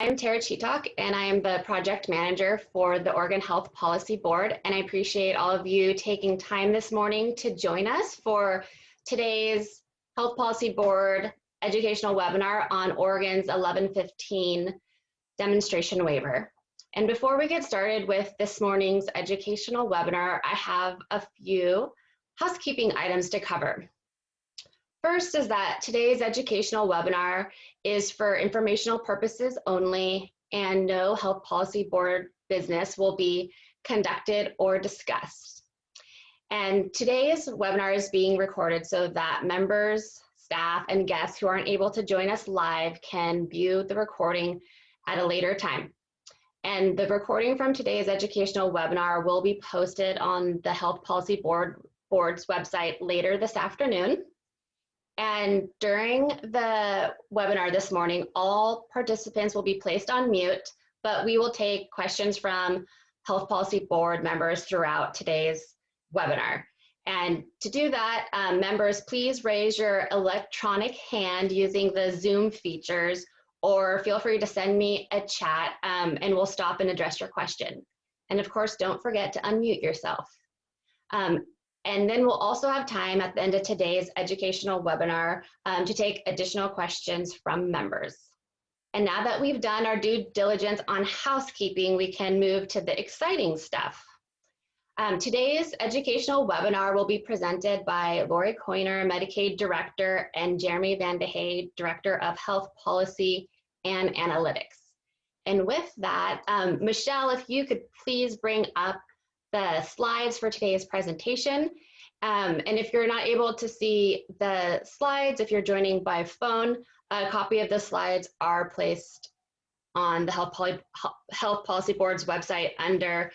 I'm Tara Chetok, and I am the project manager for the Oregon Health Policy Board, and I appreciate all of you taking time this morning to join us for today's Health Policy Board educational webinar on Oregon's 1115 demonstration waiver. And before we get started with this morning's educational webinar, I have a few housekeeping items to cover. First is that today's educational webinar is for informational purposes only, and no Health Policy Board business will be conducted or discussed. And today's webinar is being recorded so that members, staff, and guests who aren't able to join us live can view the recording at a later time. And the recording from today's educational webinar will be posted on the Health Policy Board's website later this afternoon. And during the webinar this morning, all participants will be placed on mute, but we will take questions from Health Policy Board members throughout today's webinar. And to do that, members, please raise your electronic hand using the Zoom features, or feel free to send me a chat and we'll stop and address your question. And of course, don't forget to unmute yourself. And then we'll also have time at the end of today's educational webinar to take additional questions from members. And now that we've done our due diligence on housekeeping, we can move to the exciting stuff. Today's educational webinar will be presented by Lori Coiner, Medicaid Director, and Jeremy Van de Hey, Director of Health Policy and Analytics. And with that, Michelle, if you could please bring up the slides for today's presentation. And if you're not able to see the slides, if you're joining by phone, a copy of the slides are placed on the Health Policy Board's website under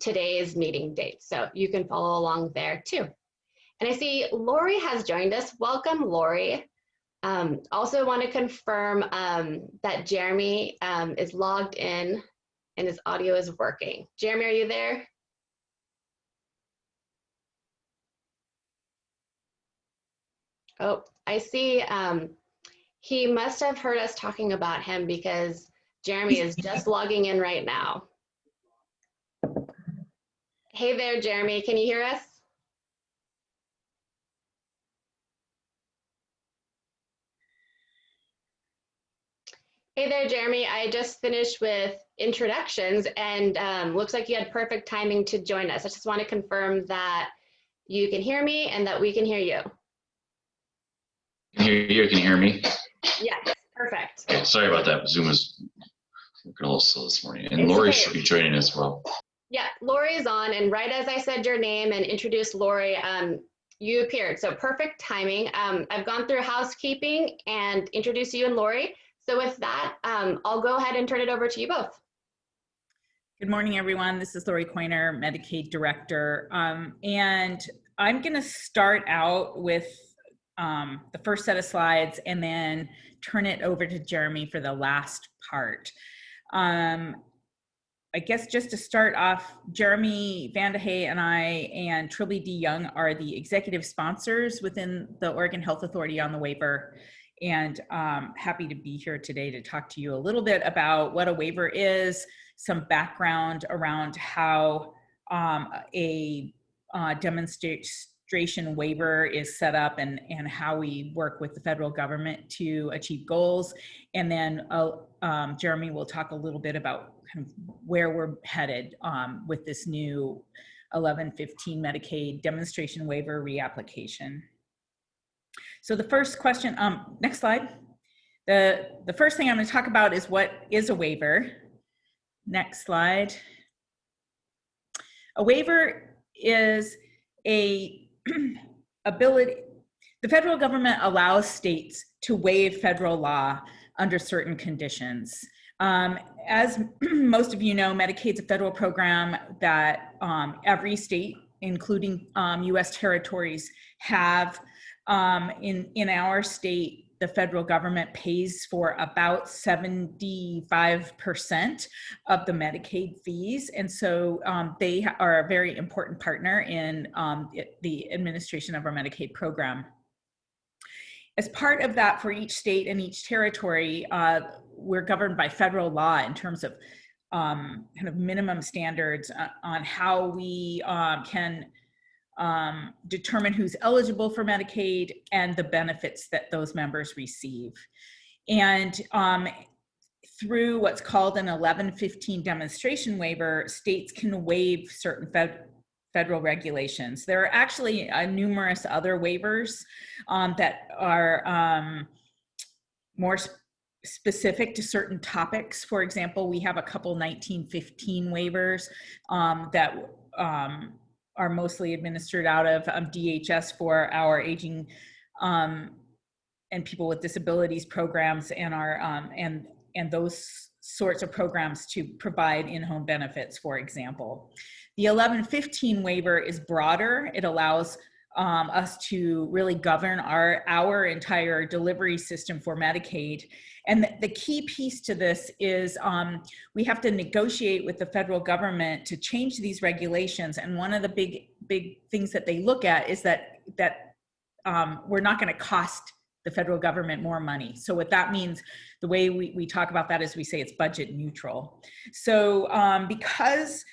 today's meeting date. So you can follow along there too. And I see Lori has joined us. Welcome, Lori. Also want to confirm that Jeremy is logged in and his audio is working. Jeremy, are you there? Oh, I see. He must have heard us talking about him because Jeremy is just logging in right now. Hey there, Jeremy. Can you hear us? Hey there, Jeremy. I just finished with introductions and looks like you had perfect timing to join us. I just want to confirm that you can hear me and that we can hear you. Can you hear me? Yes, perfect. Okay, sorry about that. Zoom is working a little slow this morning. And It's Lori okay. should be joining as well. Yeah, Lori is on, and right as I said your name and introduced Lori, you appeared. So perfect timing. I've gone through housekeeping and introduced you and Lori. So with that, I'll go ahead and turn it over to you both. Good morning, everyone. This is Lori Coiner, Medicaid Director. And I'm going to start out with the first set of slides and then turn it over to Jeremy for the last part. I guess just to start off, Jeremy Van de Hey and I and Trilby D. Young are the executive sponsors within the Oregon Health Authority on the waiver. And happy to be here today to talk to you a little bit about what a waiver is, some background around how a demonstration waiver is set up and how we work with the federal government to achieve goals. And then Jeremy will talk a little bit about kind of where we're headed with this new 1115 Medicaid demonstration waiver reapplication. So the first question, next slide. The first thing I'm going to talk about is what is a waiver. Next slide. A waiver is a ability, the federal government allows states to waive federal law under certain conditions. As most of you know, Medicaid's a federal program that every state, including US territories, have. In our state, the federal government pays for about 75% of the Medicaid fees. And so they are a very important partner in the administration of our Medicaid program. as part of that, for each state and each territory, we're governed by federal law in terms of kind of minimum standards on how we can determine who's eligible for Medicaid and the benefits that those members receive. And through what's called an 1115 demonstration waiver, states can waive certain federal regulations. There are actually numerous other waivers that are more specific to certain topics. For example, we have a couple 1915 waivers that are mostly administered out of DHS for our aging and people with disabilities programs, and our and those sorts of programs to provide in-home benefits, for example. The 1115 waiver is broader. It allows us to really govern our entire delivery system for Medicaid. And the key piece to this is we have to negotiate with the federal government to change these regulations. And one of the big things that they look at is that we're not going to cost the federal government more money. So what that means, the way we talk about that is we say it's budget neutral. So because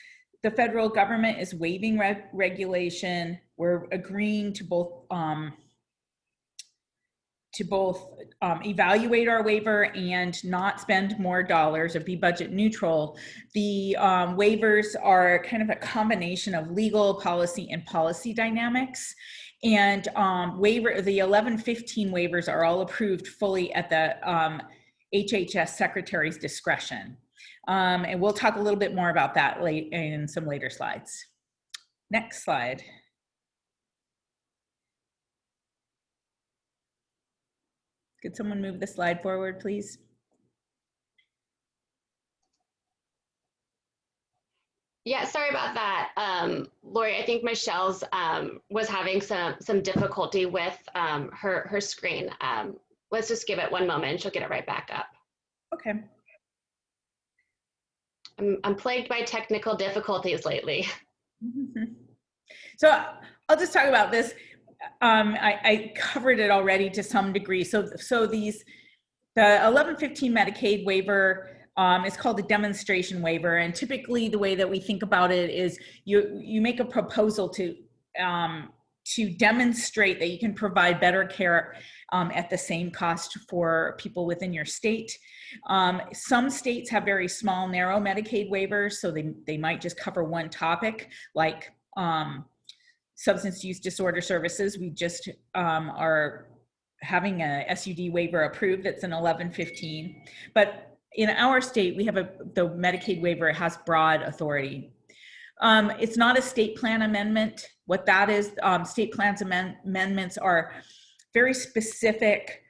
the federal government is waiving regulation, we're agreeing to both evaluate our waiver and not spend more dollars or be budget neutral. The waivers are kind of a combination of legal policy and policy dynamics. And the 1115 waivers are all approved fully at the HHS Secretary's discretion. And we'll talk a little bit more about that in some later slides. Next slide. Could someone move the slide forward, please? Yeah, sorry about that. Lori, I think Michelle's was having some difficulty with her screen. Let's just give it one moment. She'll get it right back up. Okay. I'm plagued by technical difficulties lately. So I'll just talk about this. I covered it already to some degree. So the 1115 Medicaid waiver is called a demonstration waiver, and typically the way that we think about it is you make a proposal to demonstrate that you can provide better care at the same cost for people within your state. Some states have very small, narrow Medicaid waivers, so they might just cover one topic, like substance use disorder services. We just are having a SUD waiver approved that's an 1115. But in our state, we have the Medicaid waiver has broad authority. It's not a state plan amendment. What that is, state plans amendments are very specific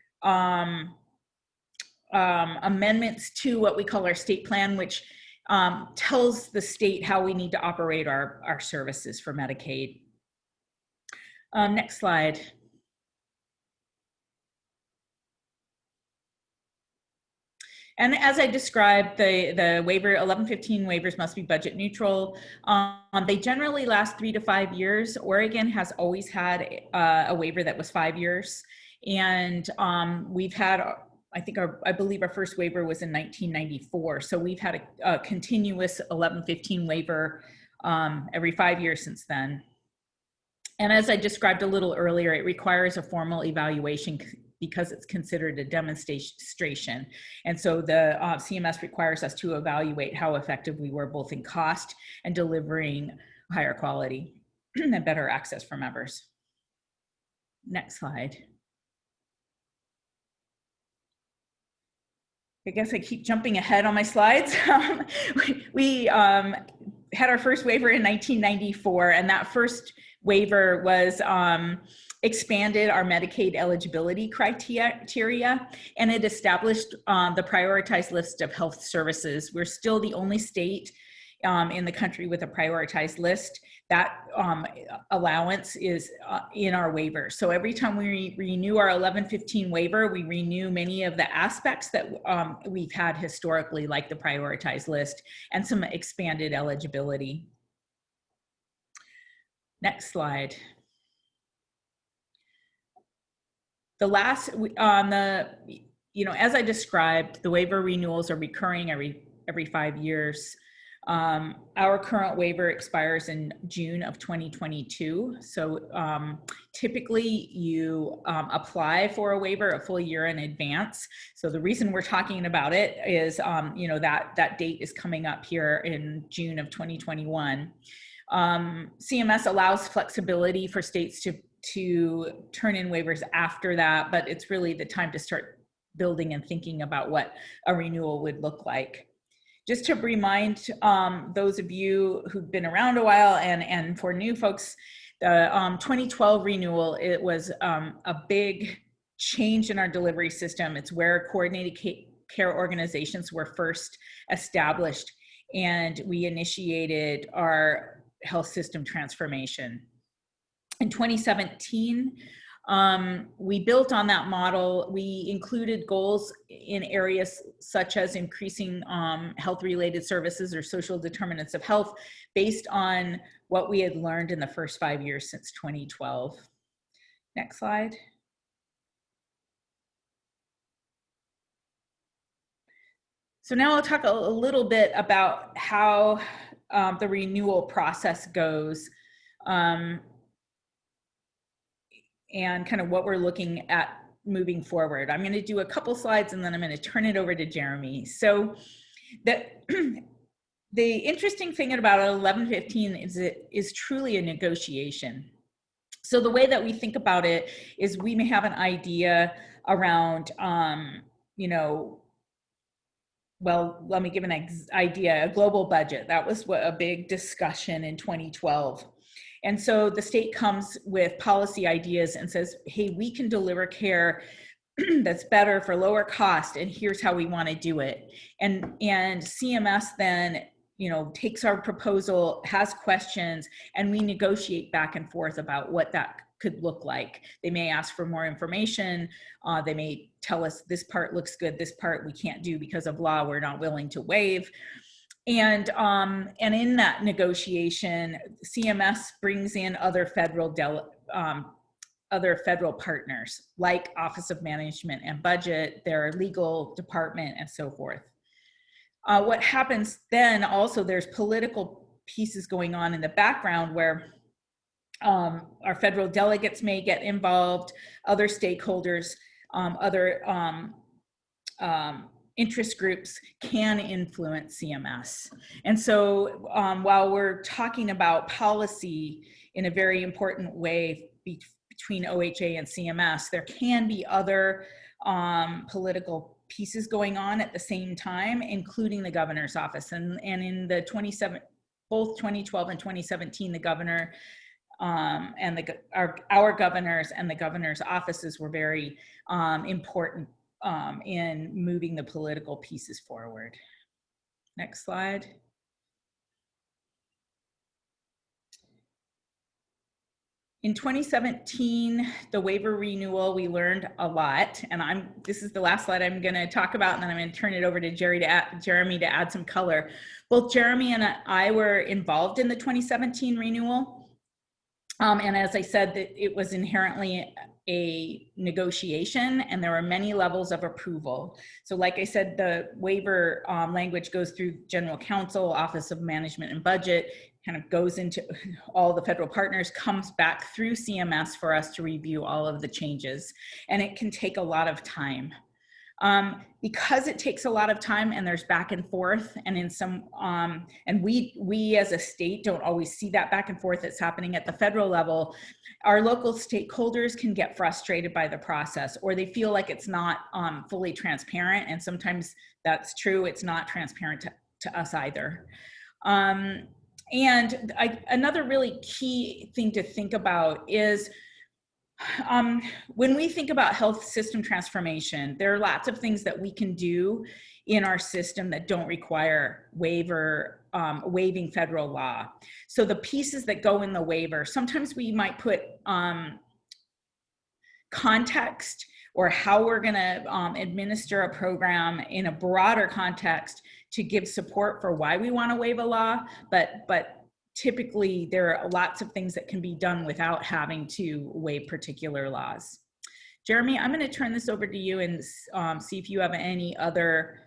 amendments to what we call our state plan, which tells the state how we need to operate our services for Medicaid. Next slide. And as I described, the waiver 1115 waivers must be budget neutral. They generally last 3 to 5 years. Oregon has always had a waiver that was 5 years, and we've had, I believe our first waiver was in 1994. So we've had a continuous 1115 waiver every 5 years since then. And as I described a little earlier, it requires a formal evaluation because it's considered a demonstration. And so the CMS requires us to evaluate how effective we were both in cost and delivering higher quality and better access for members. Next slide. I guess I keep jumping ahead on my slides. We had our first waiver in 1994, and that first waiver was expanded our Medicaid eligibility criteria, and it established the prioritized list of health services. We're still the only state in the country with a prioritized list. That allowance is in our waiver. So every time we renew our 1115 waiver, we renew many of the aspects that we've had historically, like the prioritized list and some expanded eligibility. Next slide. The last, on the, as I described, the waiver renewals are recurring every 5 years. Our current waiver expires in June of 2022. So typically you apply for a waiver a full year in advance. So the reason we're talking about it is, that date is coming up here in June of 2021. CMS allows flexibility for states to turn in waivers after that, but it's really the time to start building and thinking about what a renewal would look like. Just to remind those of you who've been around a while, and for new folks, the 2012 renewal, it was a big change in our delivery system. It's where coordinated care organizations were first established, and we initiated our health system transformation. In 2017, we built on that model. We included goals in areas such as increasing health-related services or social determinants of health based on what we had learned in the first 5 years since 2012. Next slide. So now I'll talk a little bit about how the renewal process goes. And kind of what we're looking at moving forward. I'm going to do a couple slides and then I'm going to turn it over to Jeremy. So the interesting thing about 1115 is it is truly a negotiation. So the way that we think about it is we may have an idea around, well, let me give an idea, a global budget. That was a big discussion in 2012. And so the state comes with policy ideas and says, hey, we can deliver care that's better for lower cost, and here's how we want to do it. And CMS then, takes our proposal, has questions, and we negotiate back and forth about what that could look like. They may ask for more information. They may tell us this part looks good, this part we can't do because of law, we're not willing to waive. And in that negotiation, CMS brings in other federal partners like Office of Management and Budget, their legal department, and so forth. What happens then also, there's political pieces going on in the background where our federal delegates may get involved, other stakeholders, other interest groups can influence CMS. And so while we're talking about policy in a very important way between OHA and CMS, there can be other political pieces going on at the same time, including the governor's office. And in the both 2012 and 2017, the governor and our governors and the governor's offices were very important in moving the political pieces forward. Next slide. In 2017, the waiver renewal, we learned a lot, and this is the last slide I'm going to talk about, and then I'm going to turn it over to Jeremy to add some color. Both Jeremy and I were involved in the 2017 renewal, and as I said, that it was inherently a negotiation, and there were many levels of approval. So like I said, the waiver language goes through General Counsel, Office of Management and Budget, kind of goes into all the federal partners, comes back through CMS for us to review all of the changes. And it can take a lot of time. Because it takes a lot of time and there's back and forth, and in some, and we as a state don't always see that back and forth that's happening at the federal level, our local stakeholders can get frustrated by the process, or they feel like it's not fully transparent. And sometimes that's true, it's not transparent to us either. Another really key thing to think about is when we think about health system transformation, there are lots of things that we can do in our system that don't require waiving federal law. So the pieces that go in the waiver, sometimes we might put context or how we're going to administer a program in a broader context to give support for why we want to waive a law, but typically there are lots of things that can be done without having to waive particular laws. Jeremy, I'm going to turn this over to you and see if you have any other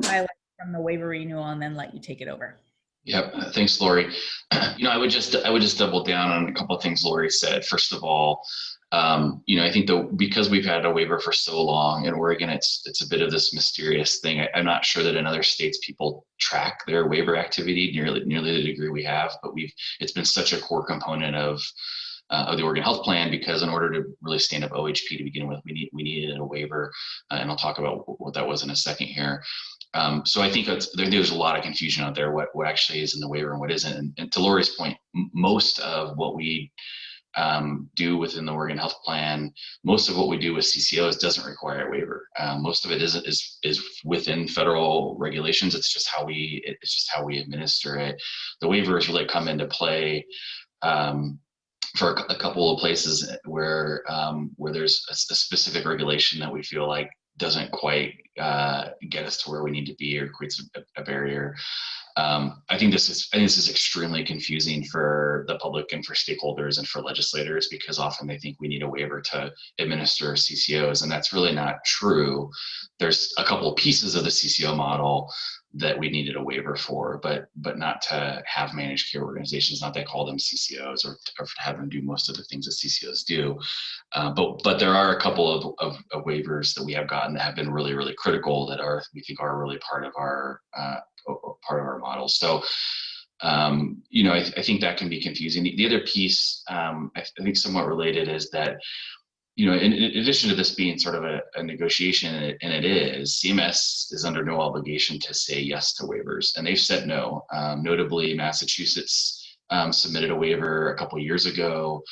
highlights from the waiver renewal, and then let you take it over. Yep. Thanks, Lori. I would just double down on a couple of things Lori said. First of all, I think because we've had a waiver for so long in Oregon, it's a bit of this mysterious thing. I'm not sure that in other states people track their waiver activity nearly the degree we have, but it's been such a core component of the Oregon Health Plan, because in order to really stand up OHP to begin with, we needed a waiver, and I'll talk about what that was in a second here. So I think there's a lot of confusion out there, what actually is in the waiver and what isn't. And to Lori's point, most of what we do within the Oregon Health Plan, most of what we do with CCOs doesn't require a waiver. Most of it is within federal regulations. It's just how we administer it. The waivers really come into play for a couple of places where there's a specific regulation that we feel like doesn't quite get us to where we need to be or creates a barrier. I think this is extremely confusing for the public and for stakeholders and for legislators, because often they think we need a waiver to administer CCOs, and that's really not true. There's a couple of pieces of the CCO model that we needed a waiver for, but not to have managed care organizations, not to call them CCOs or to have them do most of the things that CCOs do. But there are a couple of waivers that we have gotten that have been really, really critical, that we think are really part of our model. So, I think that can be confusing. The other piece, I think somewhat related, is that, in addition to this being sort of a negotiation, and it is, CMS is under no obligation to say yes to waivers, and they've said no. Notably, Massachusetts submitted a waiver a couple of years ago,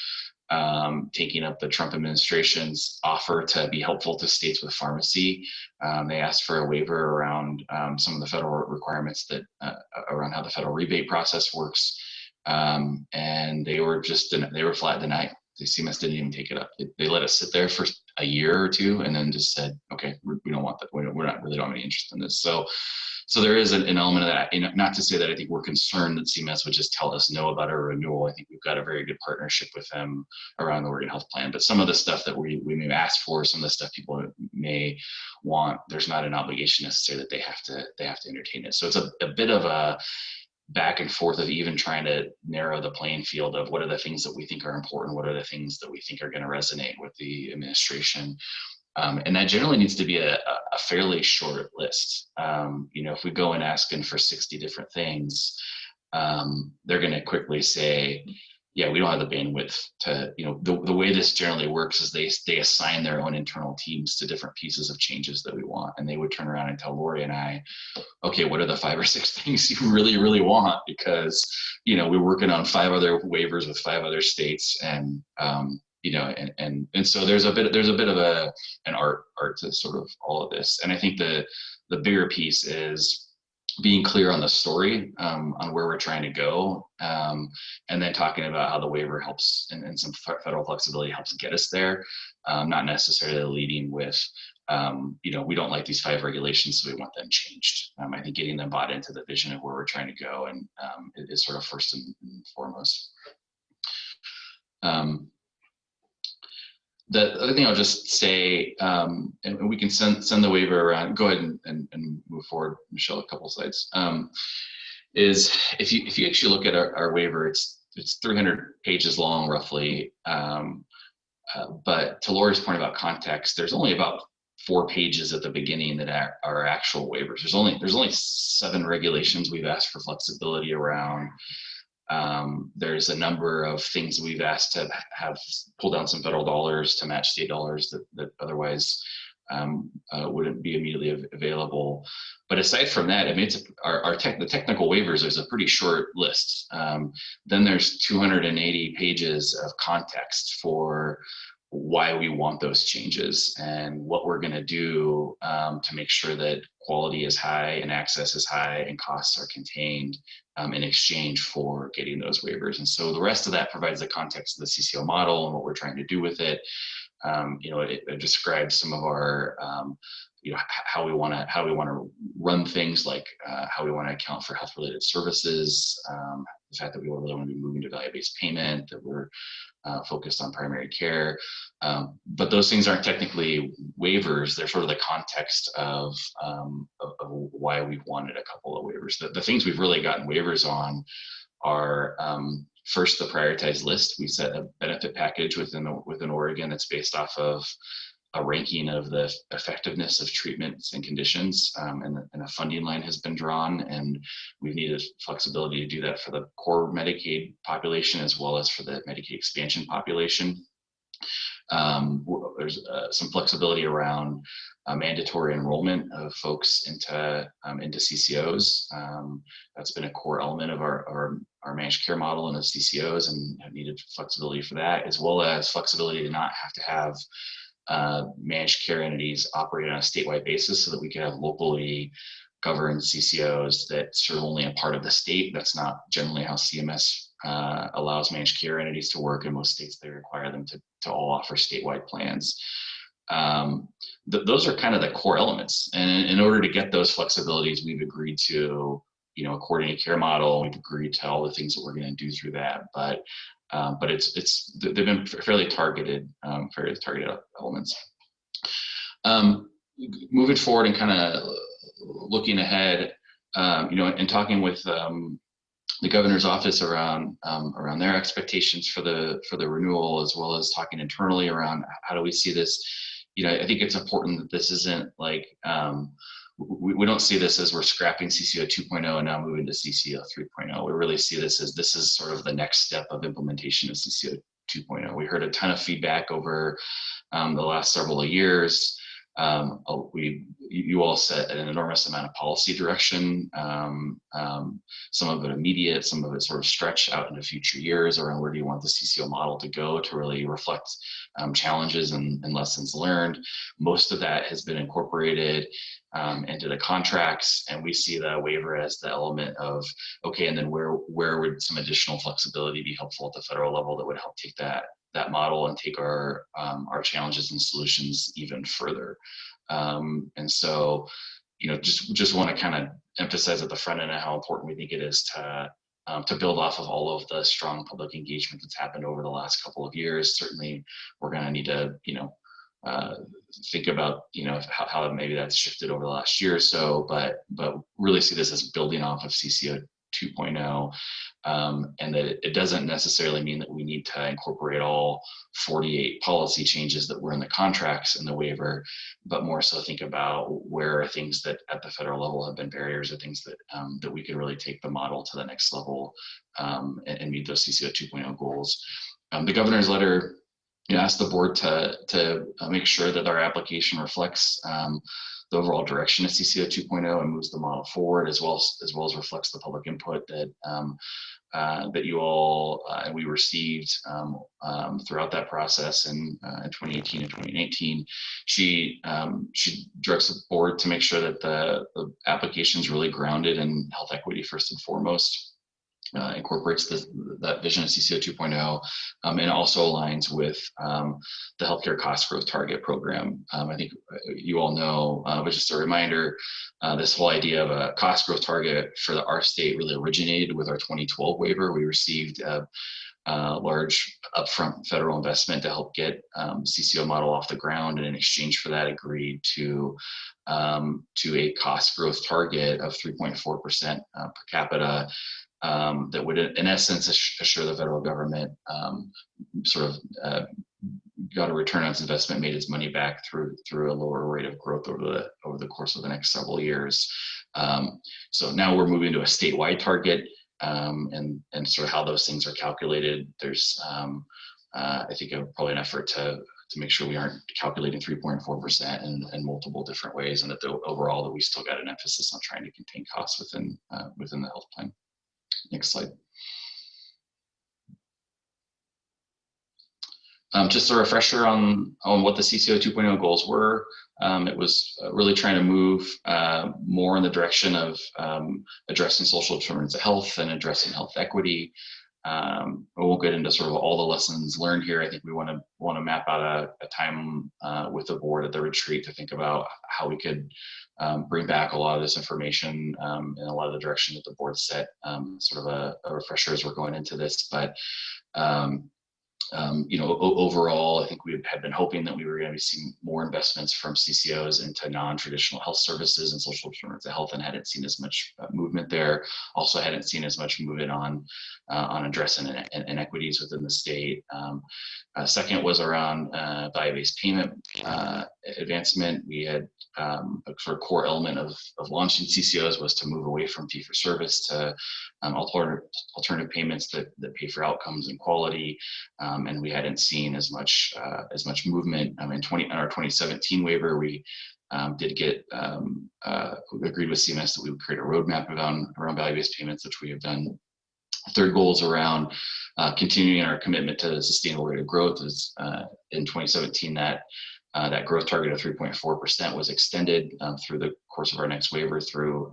taking up the Trump administration's offer to be helpful to states with pharmacy. They asked for a waiver around some of the federal requirements that around how the federal rebate process works, and they were flat denied. The CMS didn't even take it up. They let us sit there for a year or two, and then just said, "Okay, we don't want that. We're not really don't have any interest in this." So there is an element of that. Not to say that I think we're concerned that CMS would just tell us no about our renewal. I think we've got a very good partnership with them around the Oregon Health Plan. But some of the stuff that we may ask for, some of the stuff people may want, there's not an obligation necessarily that they have to entertain it. So it's a bit of a back and forth of even trying to narrow the playing field of what are the things that we think are important, what are the things that we think are going to resonate with the administration. And that generally needs to be a fairly short list. If we go and ask them for 60 different things, they're going to quickly say, yeah, we don't have the bandwidth to, the way this generally works is they assign their own internal teams to different pieces of changes that we want. And they would turn around and tell Lori and I, okay, what are the 5 or 6 things you really, really want? Because, we're working on 5 other waivers with 5 other states, and, and so there's a bit of an art to sort of all of this. And I think the bigger piece is being clear on the story, on where we're trying to go, and then talking about how the waiver helps and some federal flexibility helps get us there, not necessarily leading with, we don't like these 5 regulations, so we want them changed. I think getting them bought into the vision of where we're trying to go and is sort of first and foremost. The other thing I'll just say, and we can send the waiver around. Go ahead and move forward, Michelle, a couple slides. Is if you actually look at our waiver, it's 300 pages long roughly. But to Laura's point about context, there's only about 4 pages at the beginning that are actual waivers. There's only 7 regulations we've asked for flexibility around. There's a number of things we've asked to have pull down some federal dollars to match state dollars that otherwise wouldn't be immediately available. But aside from that, I mean, the technical waivers is a pretty short list. Then there's 280 pages of context for why we want those changes and what we're going to do to make sure that quality is high and access is high and costs are contained in exchange for getting those waivers. And so the rest of that provides the context of the CCO model and what we're trying to do with it. It describes some of our, how we want to run things, like how we want to account for health-related services, the fact that we really want to be moving to value-based payment, that we're focused on primary care. But those things aren't technically waivers. They're sort of the context of why we've wanted a couple of waivers. The things we've really gotten waivers on are first, the prioritized list. We set a benefit package within Oregon that's based off of a ranking of the effectiveness of treatments and conditions, and a funding line has been drawn, and we've needed flexibility to do that for the core Medicaid population as well as for the Medicaid expansion population. There's some flexibility around mandatory enrollment of folks into CCOs. That's been a core element of our managed care model and of CCOs, and have needed flexibility for that, as well as flexibility to not have to have managed care entities operate on a statewide basis, so that we can have locally governed CCOs that serve only a part of the state. That's not generally how CMS allows managed care entities to work. In most states, they require them to all offer statewide plans. Those are kind of the core elements. And in order to get those flexibilities, we've agreed to, a coordinated care model. We've agreed to all the things that we're going to do through that. But they've been fairly targeted elements. Moving forward and kind of looking ahead, and talking with the governor's office around their expectations for the renewal, as well as talking internally around how do we see this. I think it's important that this isn't like we don't see this as we're scrapping CCO 2.0 and now moving to CCO 3.0. We really see this is sort of the next step of implementation of CCO 2.0. We heard a ton of feedback over the last several years. You all set an enormous amount of policy direction, some of it immediate, some of it sort of stretched out into future years around where do you want the CCO model to go to really reflect challenges and lessons learned. Most of that has been incorporated into the contracts, and we see the waiver as the element of, okay, and then where would some additional flexibility be helpful at the federal level that would help take that model and take our challenges and solutions even further. And so, just want to kind of emphasize at the front end of how important we think it is to build off of all of the strong public engagement that's happened over the last couple of years. Certainly, we're going to need to, think about, how maybe that's shifted over the last year or so, but really see this as building off of CCO 2.0, and that it doesn't necessarily mean that we need to incorporate all 48 policy changes that were in the contracts in the waiver, but more so think about where are things that at the federal level have been barriers, or things that we can really take the model to the next level and meet those CCO 2.0 goals. The governor's letter asked the board to make sure that our application reflects the overall direction of CCO 2.0 and moves the model forward, as well as reflects the public input that you all and we received throughout that process in 2018 and 2019. She directs the board to make sure that the application is really grounded in health equity first and foremost. Incorporates that vision of CCO 2.0 and also aligns with the healthcare cost growth target program. I think you all know, but just a reminder, this whole idea of a cost growth target for our state really originated with our 2012 waiver. We received a large upfront federal investment to help get CCO model off the ground, and in exchange for that agreed to a cost growth target of 3.4% per capita. That would, in essence, assure the federal government got a return on its investment, made its money back through a lower rate of growth over the course of the next several years. So now we're moving to a statewide target, and sort of how those things are calculated. There's, I think, probably an effort to make sure we aren't calculating 3.4% in multiple different ways, and that overall that we still got an emphasis on trying to contain costs within the health plan. Next slide. Just a refresher on what the CCO 2.0 goals were. It was really trying to move more in the direction of addressing social determinants of health and addressing health equity. we'll get into sort of all the lessons learned here. I think we want to map out a time with the board at the retreat to think about how we could bring back a lot of this information in a lot of the direction that the board set, sort of a refresher as we're going into this. But overall, I think we had been hoping that we were going to be seeing more investments from CCOs into non-traditional health services and social determinants of health, and hadn't seen as much movement there. Also hadn't seen as much movement on addressing inequities within the state. Second was around value-based payment advancement. We had a sort of core element of launching CCOs was to move away from fee-for-service to alternative payments that pay for outcomes and quality. And we hadn't seen as much movement. In our 2017 waiver, we did get agreed with CMS that we would create a roadmap around value-based payments, which we have done. Third goal is around continuing our commitment to sustainable rate of growth. Is in 2017 that growth target of 3.4% was extended through the course of our next waiver through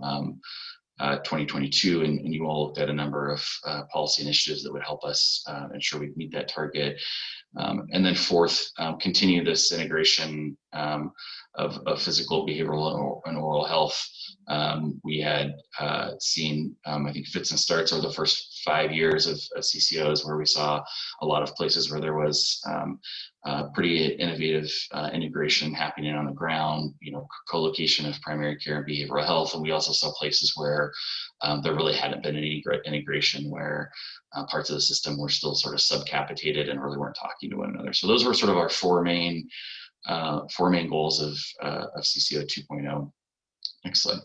2022, and you all looked at a number of policy initiatives that would help us ensure we meet that target. And then fourth, continue this integration of physical, behavioral, and oral health. We had seen, I think, fits and starts over the first 5 years of CCOs, where we saw a lot of places where there was pretty innovative integration happening on the ground, co-location of primary care and behavioral health. And we also saw places where there really hadn't been any integration, where parts of the system were still sort of subcapitated and really weren't talking to one another. So those were sort of our four main goals of CCO 2.0. Next slide.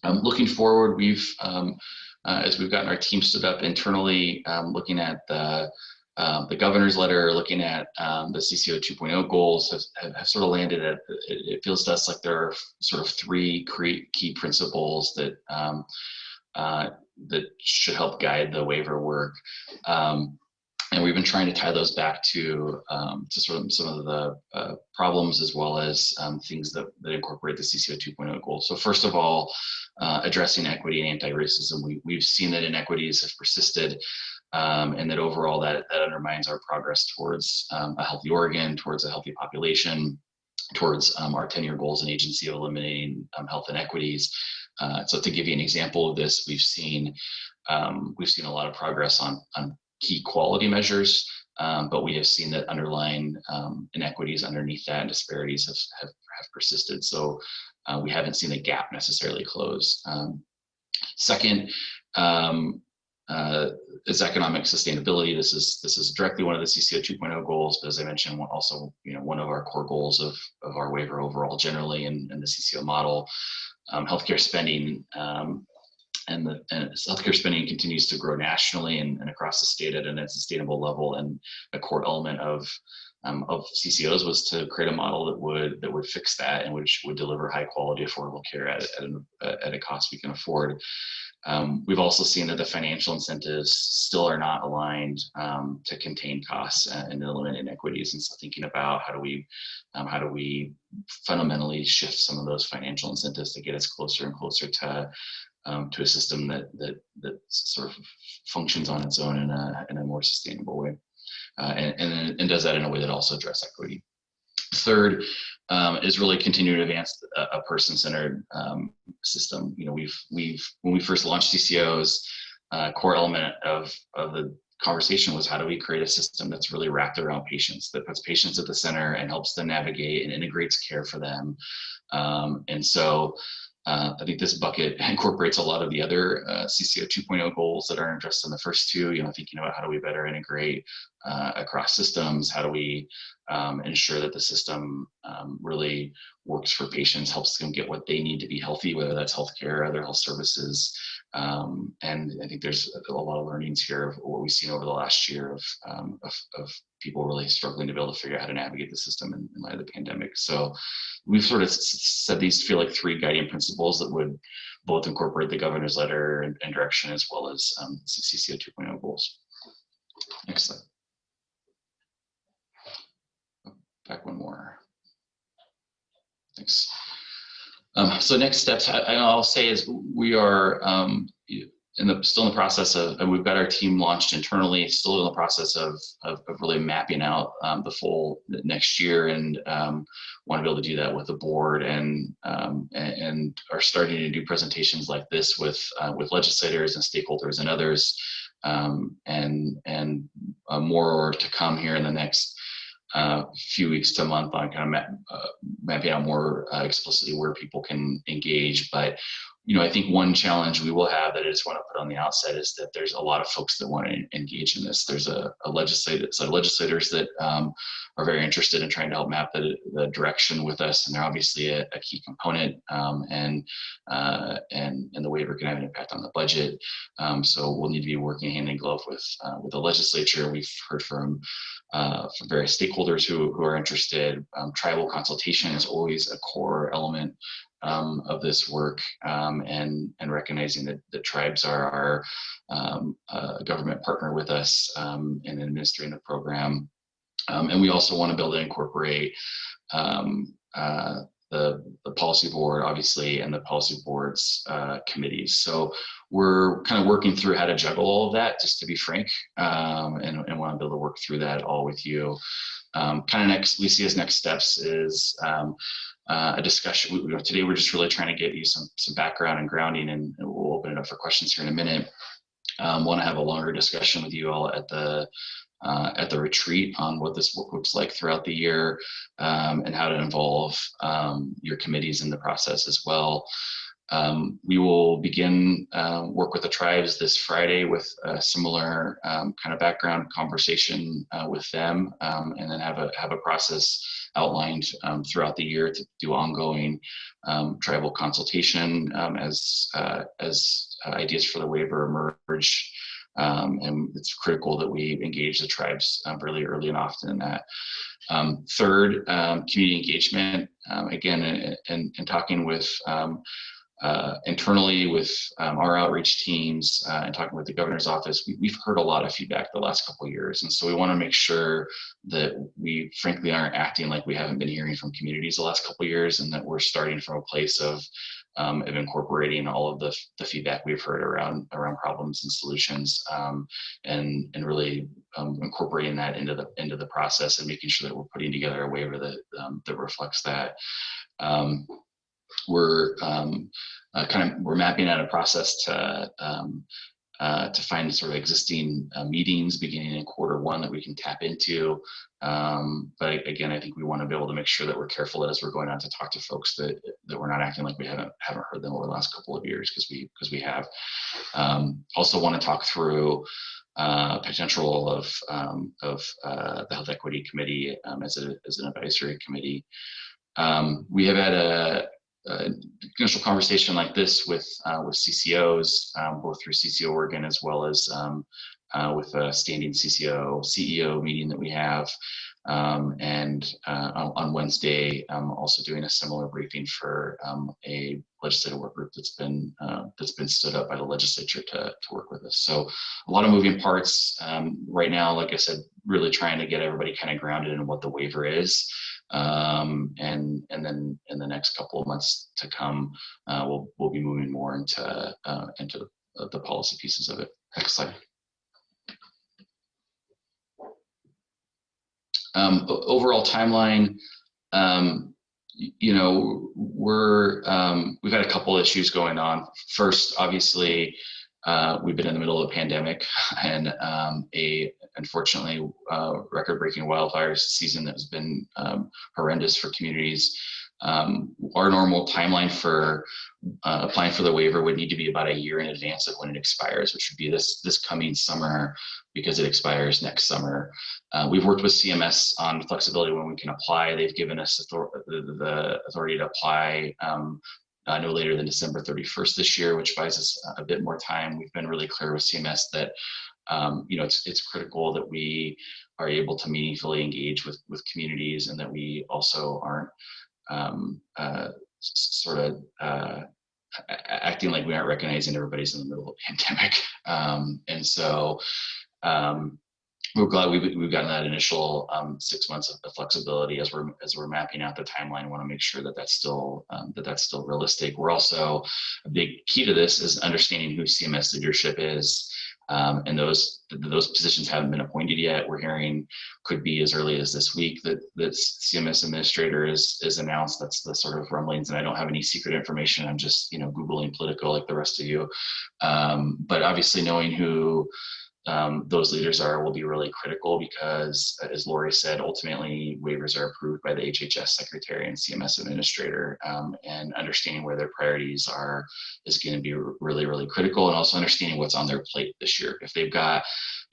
Looking forward, as we've gotten our team stood up internally, looking at the governor's letter, looking at the CCO 2.0 goals, have sort of landed at, it feels to us like there are sort of three key principles that should help guide the waiver work. And we've been trying to tie those back to sort of some of the problems, as well as things that incorporate the CCO 2.0 goals. So first of all, addressing equity and anti-racism. We've seen that inequities have persisted, and that overall that undermines our progress towards a healthy Oregon, towards a healthy population, towards our 10-year goals and agency of eliminating health inequities. So to give you an example of this, we've seen a lot of progress on key quality measures, but we have seen that underlying inequities underneath that and disparities have persisted. So we haven't seen the gap necessarily close. Second is economic sustainability. This is directly one of the CCO 2.0 goals, but as I mentioned, also one of our core goals of our waiver overall generally in the CCO model. Healthcare spending. And healthcare spending continues to grow nationally and across the state at a sustainable level. And a core element of CCOs was to create a model that would fix that, and which would deliver high quality, affordable care at a cost we can afford. We've also seen that the financial incentives still are not aligned to contain costs and eliminate inequities. And so thinking about how do we fundamentally shift some of those financial incentives to get us closer and closer to a system that sort of functions on its own in a more sustainable way, and does that in a way that also addresses equity. Third is really continue to advance a person-centered system. When we first launched CCOs, core element of the conversation was how do we create a system that's really wrapped around patients, that puts patients at the center and helps them navigate and integrates care for them. And so I think this bucket incorporates a lot of the other CCO 2.0 goals that are addressed in the first two, thinking about how do we better integrate across systems, how do we ensure that the system really works for patients, helps them get what they need to be healthy, whether that's healthcare or other health services. And I think there's a lot of learnings here of what we've seen over the last year of people really struggling to be able to figure out how to navigate the system in light of the pandemic. So we've sort of said these feel like three guiding principles that would both incorporate the governor's letter and direction, as well as CCO 2.0 goals. Next slide. Back one more. Thanks. So next steps, I'll say is we are still in the process of, and we've got our team launched internally, still in the process of really mapping out the full next year, and want to be able to do that with the board, and are starting to do presentations like this with legislators and stakeholders and others, and more to come here in the next few weeks to a month on kind of mapping out more explicitly where people can engage. But I think one challenge we will have that I just want to put on the outset is that there's a lot of folks that want to engage in this. There's a set of legislators that are very interested in trying to help map the direction with us, and they're obviously a key component, and the waiver can have an impact on the budget. So we'll need to be working hand in glove with the legislature. We've heard from various stakeholders who are interested. Tribal consultation is always a core element of this work, and recognizing that the tribes are our government partner with us in administering the program. And we also want to be able to incorporate the policy board, obviously, and the policy board's committees. So we're kind of working through how to juggle all of that, just to be frank, and want to be able to work through that all with you. We see as next steps is a discussion. Today we're just really trying to get you some background and grounding, and we'll open it up for questions here in a minute. Want to have a longer discussion with you all at the retreat on what this looks like throughout the year, and how to involve your committees in the process as well. We will begin work with the tribes this Friday with a similar kind of background conversation with them, and then have a process outlined throughout the year to do ongoing tribal consultation as ideas for the waiver emerge. And it's critical that we engage the tribes really early and often in that. Third, community engagement. Again, and talking with internally with our outreach teams, and talking with the governor's office, we've heard a lot of feedback the last couple of years, and so we want to make sure that we frankly aren't acting like we haven't been hearing from communities the last couple of years, and that we're starting from a place of incorporating all of the feedback we've heard around problems and solutions, and really incorporating that into the process, and making sure that we're putting together a waiver that reflects that. We're mapping out a process to find sort of existing meetings beginning in Q1 that we can tap into. But again, I think we want to be able to make sure that we're careful that as we're going on to talk to folks that we're not acting like we haven't heard them over the last couple of years, because we have. Also want to talk through potential of the Health Equity Committee as an advisory committee. We have had an initial conversation like this with CCOs, both through CCO Oregon as well as with a standing CEO meeting that we have, and on Wednesday, also doing a similar briefing for a legislative work group that's been stood up by the legislature to work with us. So a lot of moving parts right now. Like I said, really trying to get everybody kind of grounded in what the waiver is. And then in the next couple of months to come, we'll be moving more into the policy pieces of it. Next slide. Overall timeline. We've had a couple issues going on. First, obviously, we've been in the middle of a pandemic, and unfortunately record-breaking wildfire season that has been horrendous for communities. Our normal timeline for applying for the waiver would need to be about a year in advance of when it expires, which would be this coming summer, because it expires next summer. We've worked with CMS on flexibility when we can apply. They've given us the authority to apply no later than December 31st this year, which buys us a bit more time. We've been really clear with CMS that it's critical that we are able to meaningfully engage with communities, and that we also aren't acting like we aren't recognizing everybody's in the middle of a pandemic. And so we're glad we've gotten that initial 6 months of flexibility as we're mapping out the timeline. Want to make sure that that's still realistic. We're also, a big key to this is understanding who CMS leadership is, and those positions haven't been appointed yet. We're hearing could be as early as this week that CMS administrator is announced. That's the sort of rumblings, and I don't have any secret information. I'm just Googling Politico like the rest of you, but obviously knowing who those leaders will be really critical, because as Lori said, ultimately waivers are approved by the HHS secretary and CMS administrator, and understanding where their priorities are is going to be really, really critical, and also understanding what's on their plate this year. If they've got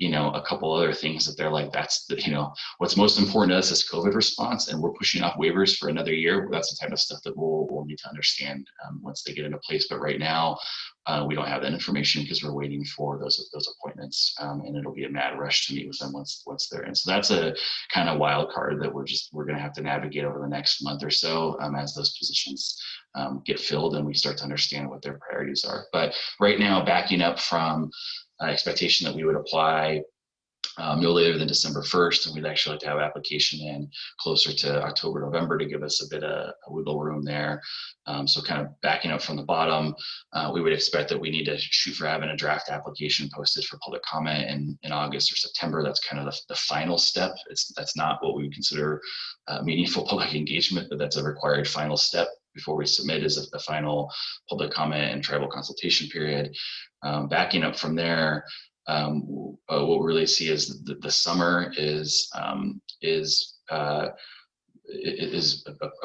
a couple other things that they're like, that's what's most important to us is COVID response, and we're pushing off waivers for another year. That's the type of stuff that we'll need to understand once they get into place. But right now, we don't have that information because we're waiting for those appointments, and it'll be a mad rush to meet with them once they're in. So that's a kind of wild card that we're going to have to navigate over the next month or so, as those positions get filled and we start to understand what their priorities are. But right now, backing up from expectation that we would apply no later than December 1st, and we'd actually like to have application in closer to October, November to give us a bit of wiggle room there. So kind of backing up from the bottom, we would expect that we need to shoot for having a draft application posted for public comment in August or September. That's kind of the final step. That's not what we would consider meaningful public engagement, but that's a required final step before we submit, is a final public comment and tribal consultation period. Backing up from there, what we really see is the summer is a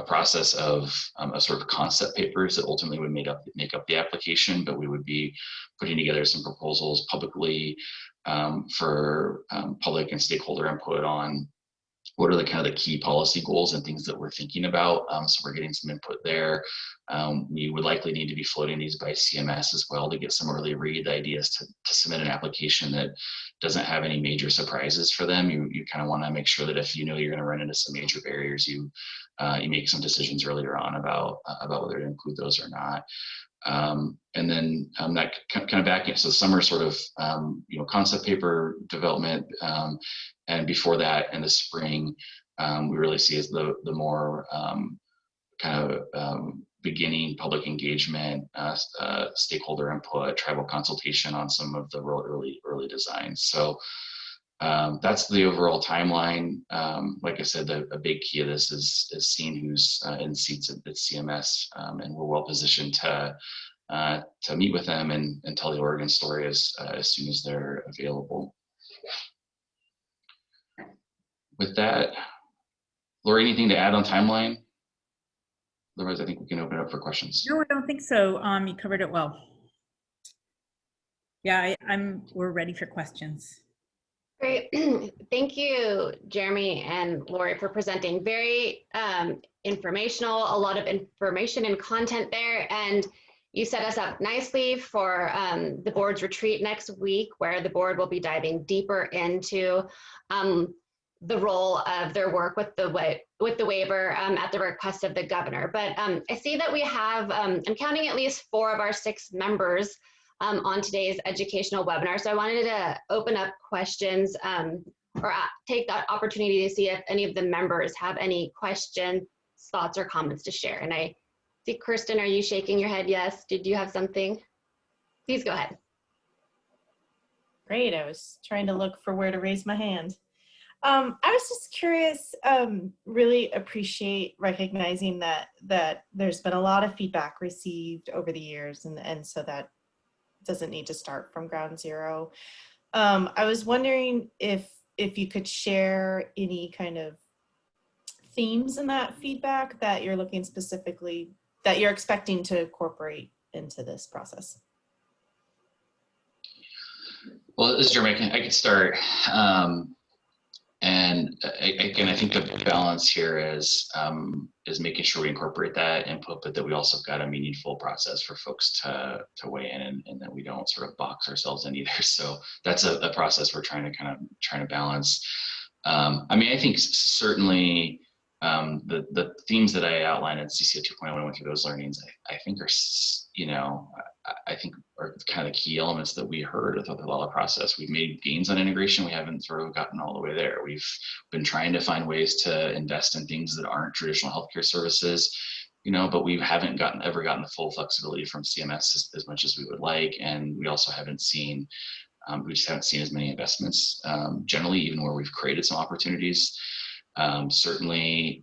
process of a sort of concept papers that ultimately would make up the application, but we would be putting together some proposals publicly for public and stakeholder input on what are the kind of the key policy goals and things that we're thinking about. So we're getting some input there. We would likely need to be floating these by CMS as well to get some early read. The idea is to submit an application that doesn't have any major surprises for them. You kind of want to make sure that if you're going to run into some major barriers, you make some decisions earlier on about whether to include those or not. And then that kind of back in, so summer sort of concept paper development, and before that in the spring, we really see as the more kind of beginning public engagement, stakeholder input, tribal consultation on some of the early designs. So that's the overall timeline. Like I said, a big key of this is seeing who's in seats at CMS, and we're well positioned to meet with them and tell the Oregon story as soon as they're available. With that, Lori, anything to add on timeline? Otherwise, I think we can open it up for questions. No, I don't think so. You covered it well. Yeah, we're ready for questions. Great. Thank you, Jeremy and Lori, for presenting. Very informational, a lot of information and content there. And you set us up nicely for the board's retreat next week, where the board will be diving deeper into the role of their work with the waiver at the request of the governor. But I see that we have, I'm counting at least 4 of our 6 members on today's educational webinar. So I wanted to open up questions or take that opportunity to see if any of the members have any questions, thoughts, or comments to share. And I see, Kirsten, are you shaking your head? Yes. Did you have something? Please go ahead. Great. I was trying to look for where to raise my hand. I was just curious, really appreciate recognizing that there's been a lot of feedback received over the years, and so that doesn't need to start from ground zero. I was wondering if you could share any kind of themes in that feedback that you're looking specifically, that you're expecting to incorporate into this process. Well, this is Jeremy. I could start. And again, I think the balance here is making sure we incorporate that input, but that we also got a meaningful process for folks to weigh in, and that we don't sort of box ourselves in either. So that's a process we're trying to balance. I mean, I think certainly the themes that I outlined in CCO 2.0 when I went through those learnings, I think are, I think are kind of the key elements that we heard throughout the law process. We've made gains on integration. We haven't sort of gotten all the way there. We've been trying to find ways to invest in things that aren't traditional healthcare services, but we haven't ever gotten the full flexibility from CMS as much as we would like. And we also haven't seen, we just haven't seen as many investments generally, even where we've created some opportunities. Certainly,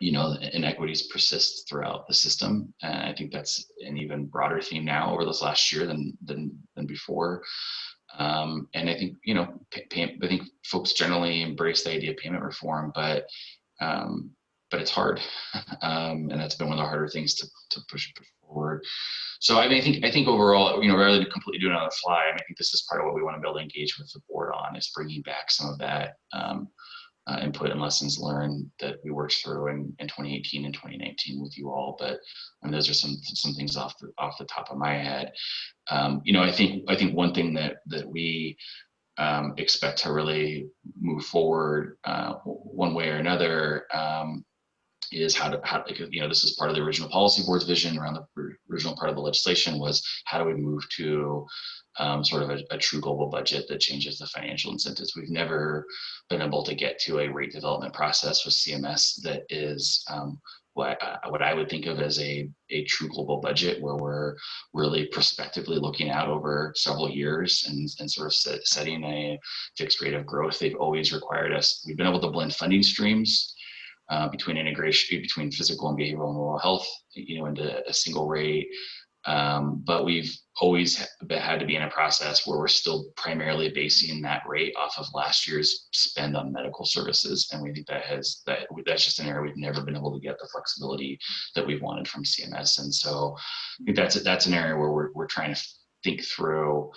inequities persist throughout the system, and I think that's an even broader theme now over this last year than before. And I think I think folks generally embrace the idea of payment reform, but it's hard, and that's been one of the harder things to push forward. So I mean, I think overall, rather than completely doing it on the fly, I think this is part of what we want to be able to engage with the board on, is bringing back some of that input and lessons learned that we worked through in 2018 and 2019 with you all. But those are some things off the top of my head. I think one thing that we expect to really move forward one way or another is how this is part of the original policy board's vision around the original part of the legislation, was how do we move to sort of a true global budget that changes the financial incentives. We've never been able to get to a rate development process with CMS that is what I would think of as a true global budget, where we're really prospectively looking out over several years and sort of setting a fixed rate of growth. They've always required us. We've been able to blend funding streams between integration between physical and behavioral and oral health, into a single rate. But we've always had to be in a process where we're still primarily basing that rate off of last year's spend on medical services. And we think that's just an area we've never been able to get the flexibility that we've wanted from CMS. And so I think that's an area where we're trying to think through,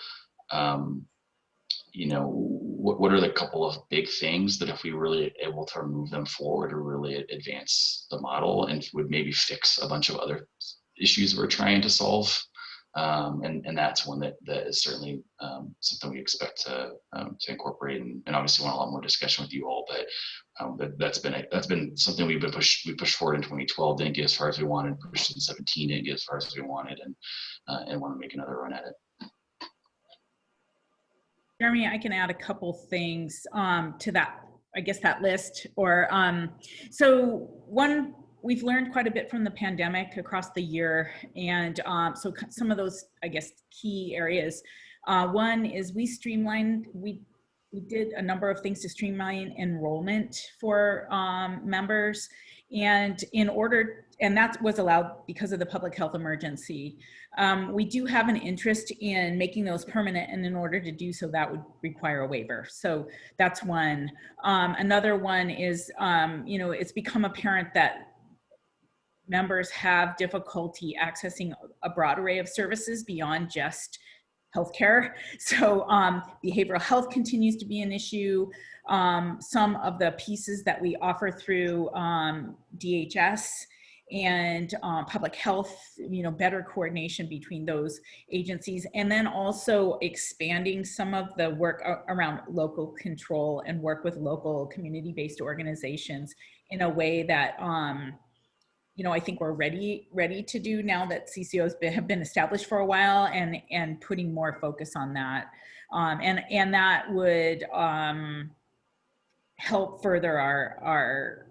what are the couple of big things that if we really able to move them forward or really advance the model and would maybe fix a bunch of other issues we're trying to solve. And that's one that is certainly something we expect to incorporate, and obviously want a lot more discussion with you all. But that's been something we pushed forward in 2012, didn't get as far as we wanted, pushed in 2017, didn't get as far as we wanted, and want to make another run at it. Jeremy, I can add a couple things to that, I guess, that list. Or so one, we've learned quite a bit from the pandemic across the year, and so some of those, I guess, key areas. One is we did a number of things to streamline enrollment for members, and that was allowed because of the public health emergency. We do have an interest in making those permanent, and in order to do so, that would require a waiver. So that's one. Another one is, it's become apparent that members have difficulty accessing a broad array of services beyond just healthcare. So behavioral health continues to be an issue. Some of the pieces that we offer through DHS and public health, better coordination between those agencies, and then also expanding some of the work around local control and work with local community-based organizations in a way that I think we're ready to do now that CCOs have been established for a while, and putting more focus on that, and that would help further our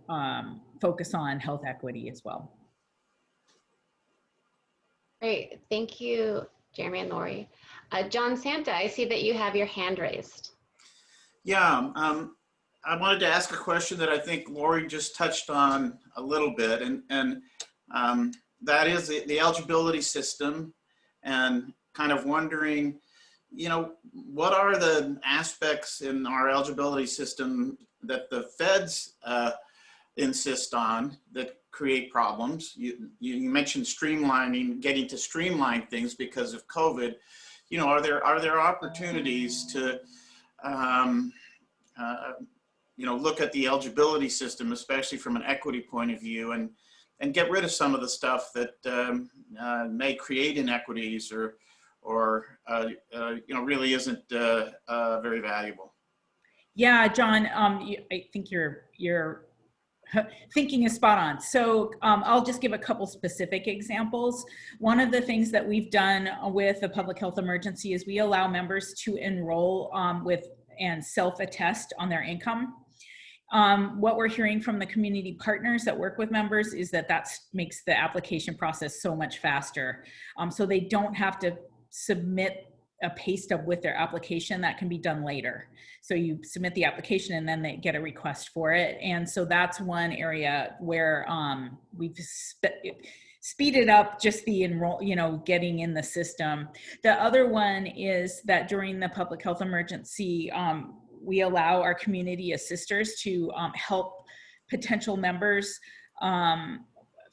focus on health equity as well. Great, thank you, Jeremy and Lori. John Santa, I see that you have your hand raised. Yeah, I wanted to ask a question that I think Lori just touched on a little bit, and that is the eligibility system, and kind of wondering, what are the aspects in our eligibility system that the feds insist on that create problems? You mentioned streamlining, getting to streamline things because of COVID. Are there opportunities to look at the eligibility system, especially from an equity point of view, and get rid of some of the stuff that may create inequities or really isn't very valuable? Yeah, John, I think you're thinking is spot on. So I'll just give a couple specific examples. One of the things that we've done with the public health emergency is we allow members to enroll with and self-attest on their income. What we're hearing from the community partners that work with members is that makes the application process so much faster. So they don't have to submit a pay stub with their application. That can be done later. So you submit the application and then they get a request for it. And so that's one area where we've speeded up just the getting in the system. The other one is that during the public health emergency, we allow our community assisters to help potential members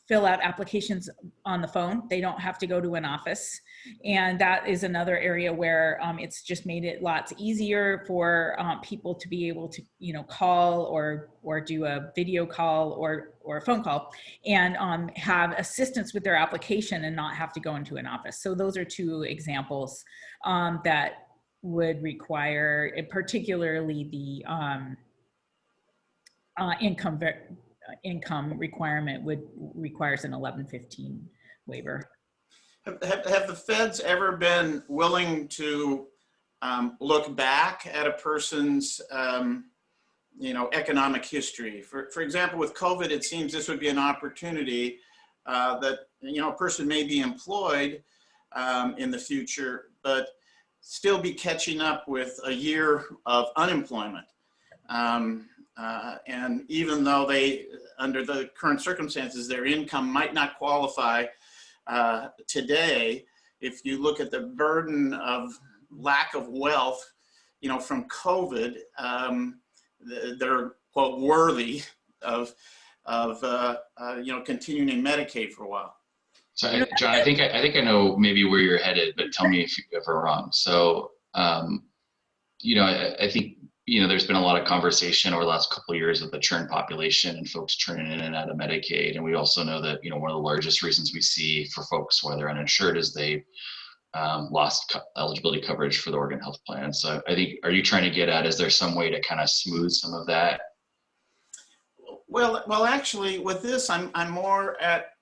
fill out applications on the phone. They don't have to go to an office. And that is another area where it's just made it lots easier for people to be able to, call or do a video call or a phone call and have assistance with their application and not have to go into an office. So those are two examples that would require, particularly the income requirement requires an 1115 waiver. Have the feds ever been willing to look back at a person's economic history? For example, with COVID, it seems this would be an opportunity that a person may be employed in the future, but still be catching up with a year of unemployment. And even though they, under the current circumstances, their income might not qualify today, if you look at the burden of lack of wealth, from COVID, they're quote worthy of continuing in Medicaid for a while. So, John, I think I know maybe where you're headed, but tell me if we're wrong. So, I think there's been a lot of conversation over the last couple of years of the churn population and folks churning in and out of Medicaid. And we also know that, one of the largest reasons we see for folks why they're uninsured is they lost eligibility coverage for the Oregon Health Plan. So I think, are you trying to get at, is there some way to kind of smooth some of that? Well, actually with this, I'm more at,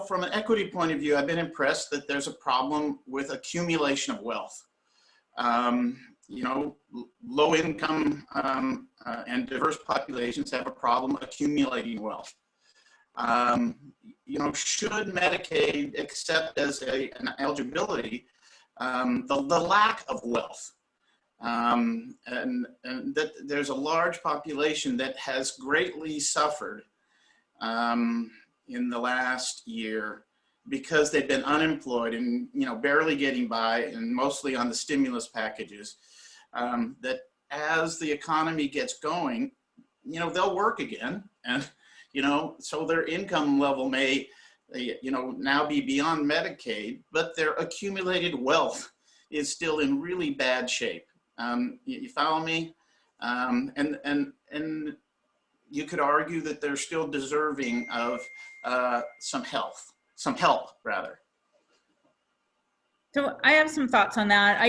from an equity point of view, I've been impressed that there's a problem with accumulation of wealth. Low income and diverse populations have a problem accumulating wealth. Should Medicaid accept as an eligibility the lack of wealth? And that there's a large population that has greatly suffered in the last year because they've been unemployed and barely getting by and mostly on the stimulus packages. That as the economy gets going, they'll work again, and so their income level may now be beyond Medicaid, but their accumulated wealth is still in really bad shape. You follow me? And you could argue that they're still deserving of some help rather. So I have some thoughts on that.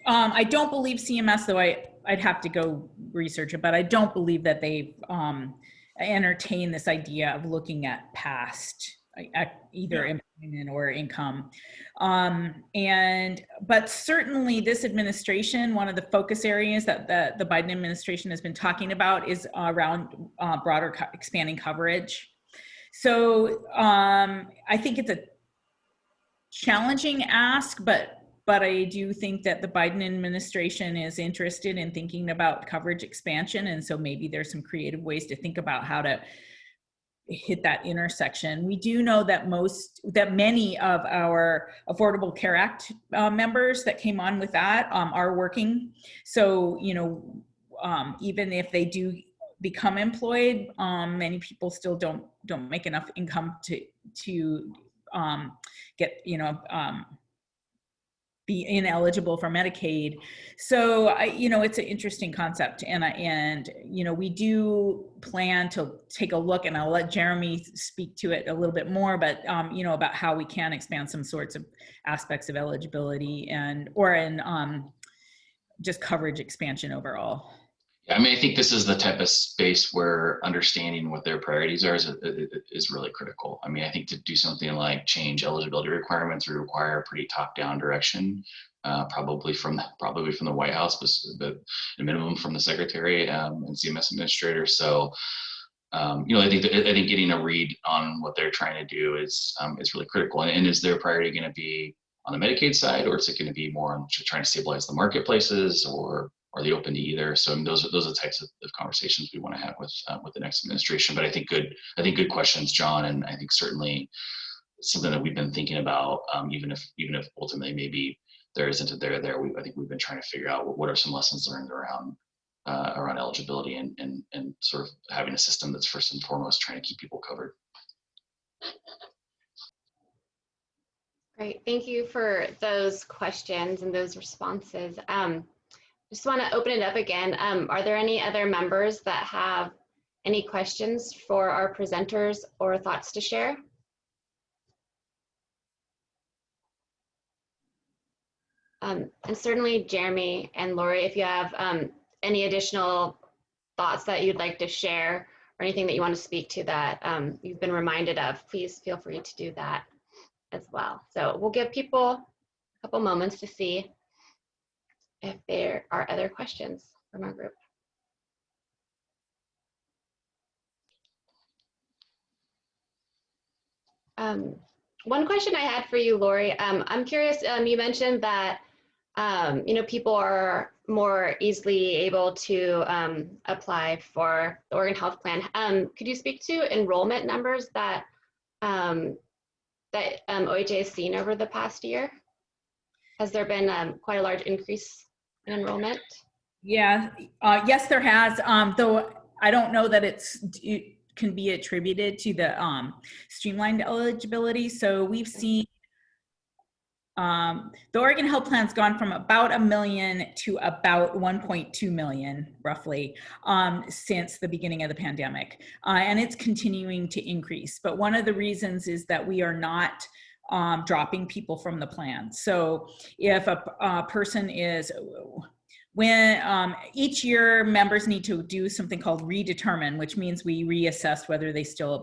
I don't believe CMS, though I'd have to go research it, but I don't believe that they've entertained this idea of looking at past either employment or income. But certainly this administration, one of the focus areas that the Biden administration has been talking about is around broader expanding coverage. So I think it's a challenging ask, but I do think that the Biden administration is interested in thinking about coverage expansion. And so maybe there's some creative ways to think about how to hit that intersection. We do know that many of our Affordable Care Act members that came on with that are working. So, even if they do become employed, many people still don't make enough income to get, be ineligible for Medicaid. So, it's an interesting concept, and we do plan to take a look, and I'll let Jeremy speak to it a little bit more, but about how we can expand some sorts of aspects of eligibility or in just coverage expansion overall. I mean, I think this is the type of space where understanding what their priorities are is really critical. I mean, I think to do something like change eligibility requirements would require a pretty top-down direction, probably from the White House, but a minimum from the Secretary and CMS Administrator. So, I think getting a read on what they're trying to do is really critical. And is their priority going to be on the Medicaid side, or is it going to be more on trying to stabilize the marketplaces, or are they open to either? So those are the types of conversations we want to have with the next administration. But I think good questions, John, and I think certainly something that we've been thinking about, even if ultimately maybe there isn't a there. I think we've been trying to figure out what are some lessons learned around eligibility and sort of having a system that's first and foremost trying to keep people covered. Great, thank you for those questions and those responses. Just want to open it up again. Are there any other members that have any questions for our presenters or thoughts to share? And certainly Jeremy and Lori, if you have any additional thoughts that you'd like to share or anything that you want to speak to that you've been reminded of, please feel free to do that as well. So we'll give people a couple moments to see if there are other questions from our group. One question I had for you, Lori, I'm curious, you mentioned that people are more easily able to apply for the Oregon Health Plan. Could you speak to enrollment numbers that OHA has seen over the past year? Has there been quite a large increase in enrollment? Yeah, yes, there has. Though I don't know that it can be attributed to the streamlined eligibility. So we've seen the Oregon Health Plan's gone from about 1 million to about 1.2 million, roughly, since the beginning of the pandemic. And it's continuing to increase. But one of the reasons is that we are not dropping people from the plan. So if a person is, when each year members need to do something called redetermine, which means we reassess whether they still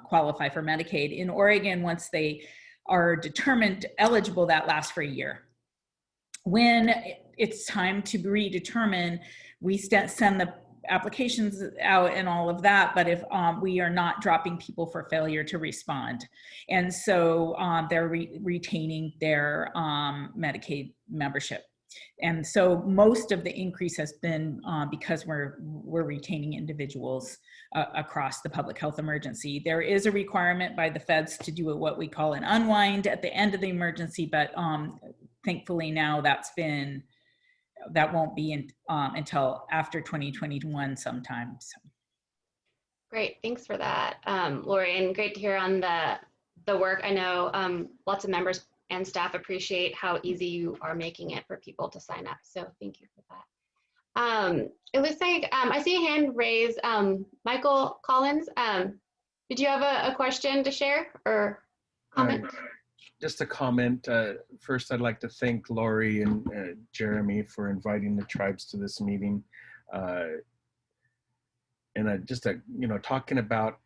qualify for Medicaid. In Oregon, once they are determined eligible, that lasts for a year. When it's time to redetermine, we send the applications out and all of that, but if we are not dropping people for failure to respond. And so they're retaining their Medicaid membership. And so most of the increase has been because we're retaining individuals across the public health emergency. There is a requirement by the feds to do what we call an unwind at the end of the emergency, but thankfully now that won't be until after 2021 sometime. So. Great, thanks for that, Lori, and great to hear on the work. I know lots of members and staff appreciate how easy you are making it for people to sign up. So thank you for that. It looks like I see a hand raised. Michael Collins, did you have a question to share or comment? Just a comment. First, I'd like to thank Lori and Jeremy for inviting the tribes to this meeting. And talking about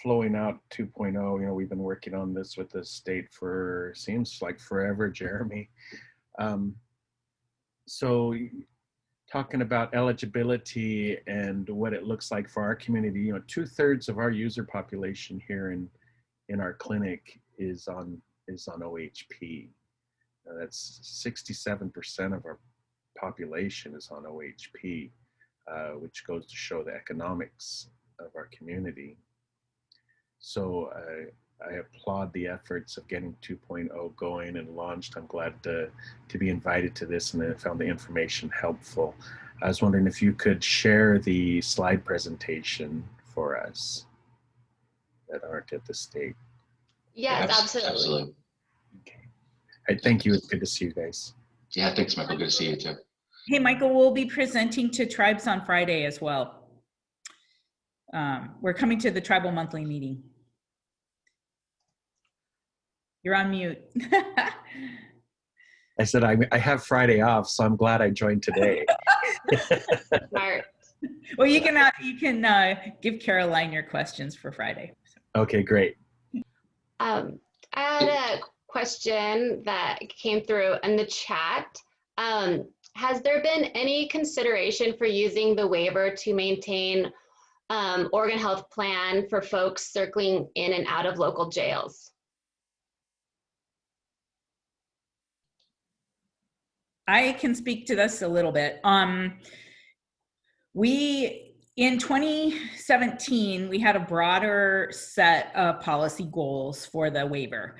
flowing out 2.0, we've been working on this with the state for, seems like forever, Jeremy. So talking about eligibility and what it looks like for our community, 2/3 of our user population here in our clinic is on OHP. That's 67% of our population is on OHP, which goes to show the economics of our community. So I applaud the efforts of getting 2.0 going and launched. I'm glad to be invited to this, and I found the information helpful. I was wondering if you could share the slide presentation for us that aren't at the state. Yes, absolutely. Okay. Thank you. It's good to see you guys. Yeah, thanks, Michael. Good to see you too. Hey, Michael, we'll be presenting to tribes on Friday as well. We're coming to the Tribal Monthly meeting. You're on mute. I said I have Friday off, so I'm glad I joined today. Smart. Well, you can give Caroline your questions for Friday. Okay, great. I had a question that came through in the chat. Has there been any consideration for using the waiver to maintain Oregon Health Plan for folks circling in and out of local jails? I can speak to this a little bit. In 2017, we had a broader set of policy goals for the waiver.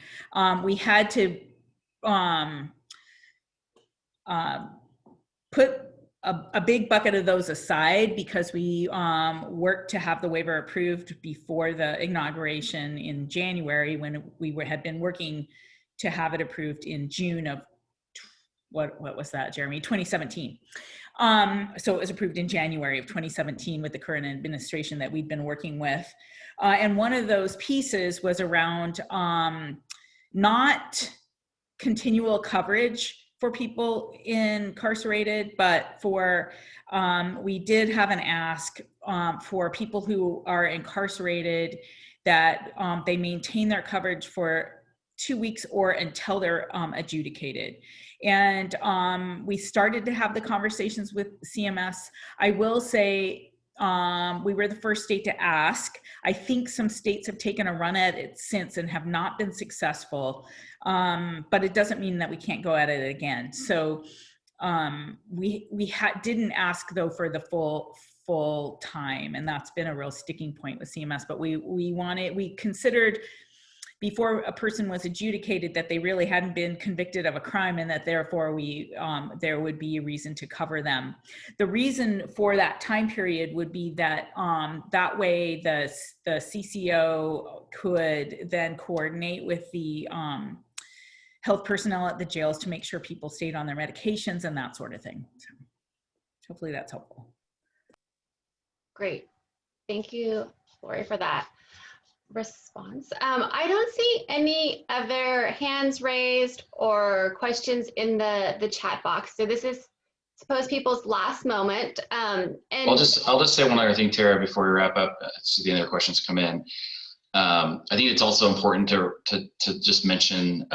We had to put a big bucket of those aside because we worked to have the waiver approved before the inauguration in January, when we had been working to have it approved in June of, what was that, Jeremy? 2017. So it was approved in January of 2017 with the current administration that we've been working with. And one of those pieces was around not continual coverage for people incarcerated, but for, we did have an ask for people who are incarcerated that they maintain their coverage for 2 weeks or until they're adjudicated. And we started to have the conversations with CMS. I will say we were the first state to ask. I think some states have taken a run at it since and have not been successful, but it doesn't mean that we can't go at it again. So we didn't ask though for the full time, and that's been a real sticking point with CMS. But we considered, before a person was adjudicated, that they really hadn't been convicted of a crime, and that therefore there would be a reason to cover them. The reason for that time period would be that that way the CCO could then coordinate with the health personnel at the jails to make sure people stayed on their medications and that sort of thing. So hopefully that's helpful. Great. Thank you, Lori, for that response. I don't see any other hands raised or questions in the chat box. So this is, suppose, people's last moment. And I'll just say one other thing, Tara, before we wrap up, see the other questions come in. I think it's also important to just mention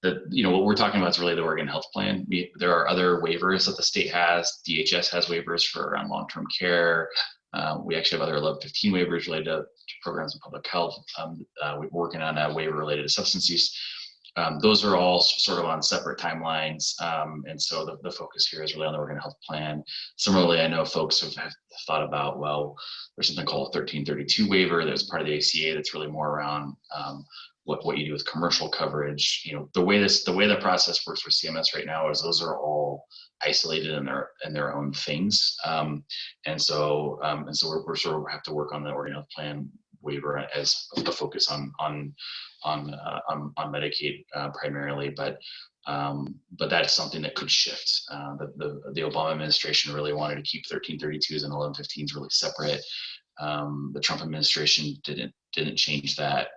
that, you know, what we're talking about is really the Oregon Health Plan. There are other waivers that the state has. DHS has waivers for around long-term care. We actually have other 1115 waivers related to programs in public health. We're working on a waiver related to substance use. Those are all sort of on separate timelines. And so the focus here is really on the Oregon Health Plan. Similarly, I know folks have thought about, well, there's something called a 1332 waiver that's part of the ACA that's really more around what you do with commercial coverage. You know, the way the process works for CMS right now is those are all isolated in their own things. And so we're sort of have to work on the Oregon Health Plan waiver as a focus on Medicaid primarily, but that's something that could shift. The Obama administration really wanted to keep 1332s and 1115s really separate. The Trump administration didn't change that.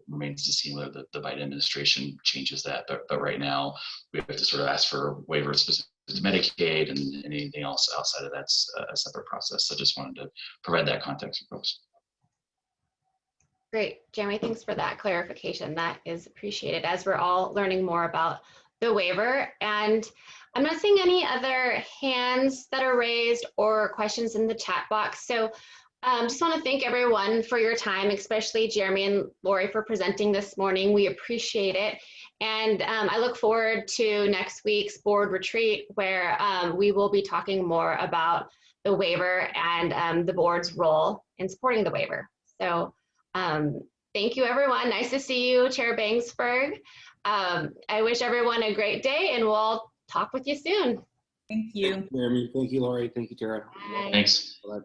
Remains to see whether the Biden administration changes that. But right now, we have to sort of ask for waivers specific to Medicaid, and anything else outside of that's a separate process. So just wanted to provide that context for folks. great, Jeremy, thanks for that clarification. That is appreciated as we're all learning more about the waiver. And I'm not seeing any other hands that are raised or questions in the chat box. So just want to thank everyone for your time, especially Jeremy and Lori for presenting this morning. We appreciate it. And I look forward to next week's board retreat, where we will be talking more about the waiver and the board's role in supporting the waiver. So thank you, everyone. Nice to see you, Chair Bangsberg. I wish everyone a great day, and we'll talk with you soon. Thank you. Jeremy, thank you, Lori. Thank you, Tara. Bye. Thanks. Bye.